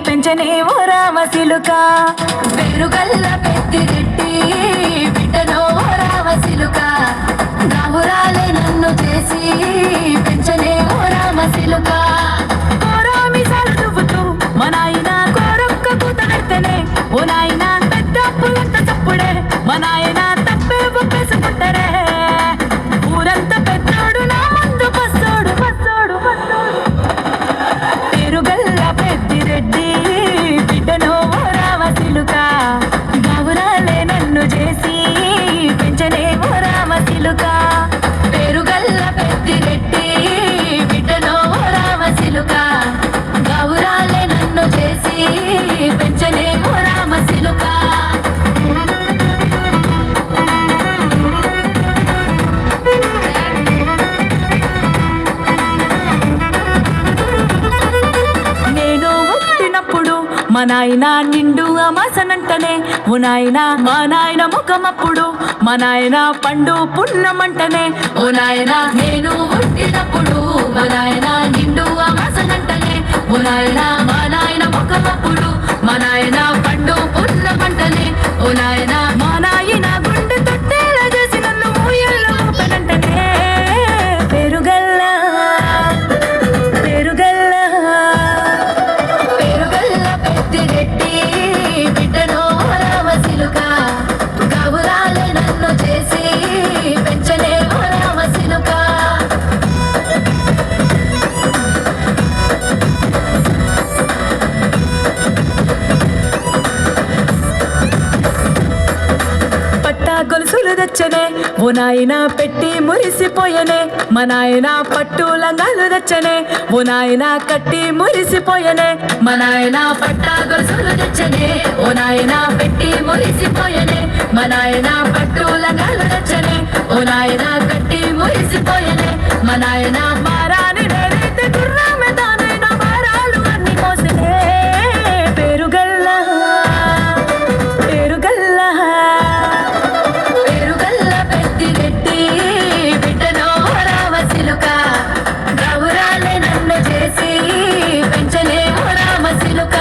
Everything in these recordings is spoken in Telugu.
పెంచనే ఓ రామసిలుక పేరుగల్ల పెద్దిరెడ్డి బిడ్డనో ఓ రామసిలుక గావురాలే నన్ను చేసి పెంచనే ఓ రామసిలుక కోరామిసాలు దువ్వుతూ మా నాయన కోరొక్క కూత పెడితేనే ఓ నాయన పెద్ద అప్పులంత చప్పుడే మా నాయన తప్పే ఒప్పేసుకుంటారే ఊరంతా పెద్దోడు నా ముందు పచ్చోడు పచ్చోడు పచ్చోడు పేరుగల్ల పెద్దిరెడ్డి బిడ్డనో ఓ రామసిలుక గావురాలే నన్ను చేసి పెంచనే ఓ రామసిలుక పేరుగల్ల పెద్దిరెడ్డి బిడ్డనో ఓ రామసిలుక గావురాలే నన్ను చేసి పెంచనే ఓ రామసిలుక మా నాయన నిండు అమాసనంటనే ఓ నాయన మా నాయన ముఖమప్పుడు మా నాయన పండు పున్నమంటనే ఓ నాయన నేను పుట్టినప్పుడు మా నాయన నిండు అమాసనంటనే ఓ నాయన మా నాయన ముఖమప్పుడు మా నాయన పండు పున్నమంటనే ఓ నాయన మా నాయన గుండె తొట్టేలా చేసి నన్ను ఊయల్లో ఊపనంటనే పేరుగల్ల పేరుగల్ల పెద్దిరెడ్డి బిడ్డనో రామసిలుక గావురాలే నన్ను చేసి పెంచలే ఓ రామసిలుక పట్టా గొలుసులు తెచ్చనే ఓ నాయన పెట్టి మురిసిపోయనే మా నాయన పట్టు లంగాలు తెచ్చనే ఓ నాయన కట్టి మురిసిపోయనే మా నాయన పట్టా గొలుసులు తెచ్చనే ఓ నాయన పెట్టి మురిసిపోయనే మా నాయన పట్టు లంగాలు తెచ్చనే ఓ నాయన కట్టి మురిసిపోయనే మా నాయన మారాని నేనైతే గుర్రామె దానైనా మారాలు అన్ని మోసనే పేరుగల్ల పేరుగల్ల పేరుగల్ల పెద్దిరెడ్డి బిడ్డనో రామసిలుక గౌరాలే నన్ను చేసి పెంచలే ఓ రామసిలుక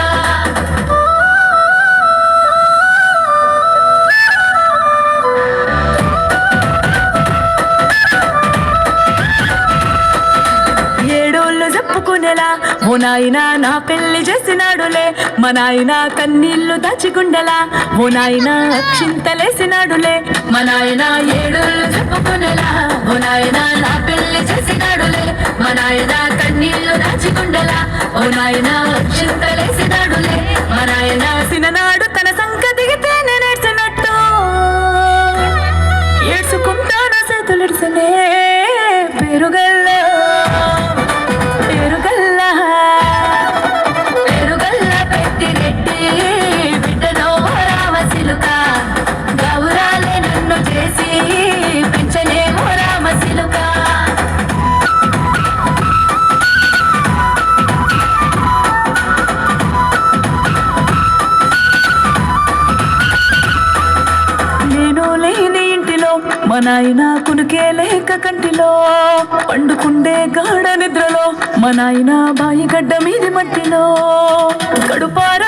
ఏడోళ్ళు చెప్పుకునేలా ఓ నాయన నా పెళ్లి చేసినాడులే మా నాయన కన్నీళ్లు దాచిగుండెలా ఓ నాయన అక్షింతలేసినాడులే మా నాయన ఏడోళ్ళు చెప్పుకునేలా ఓ నాయన నా పెళ్లి చేసినాడులే మా నాయన కన్నీళ్లు దాచిగుండెలా ఓ నాయన అక్షింతలేసినాడులే మా నాయన సిననాడు తన సంక దిగితే నేనేడ్చినట్టు ఏడ్చుకుంటాను చేతులెడ్సనే పేరుగల్ల పేరుగల్ల పేరుగల్ల పెద్దిరెడ్డి బిడ్డనో రామసిలుక గౌరాలే నన్ను చేసి పెంచలే ఓ రామసిలుక నేను లేని ఇంటిలో మా నాయన కునుకే లేక కంటిలో పండుకుండే గాఢ నిద్రలో మా నాయన బాయి గడ్డ మీది మట్టిలో కడుపార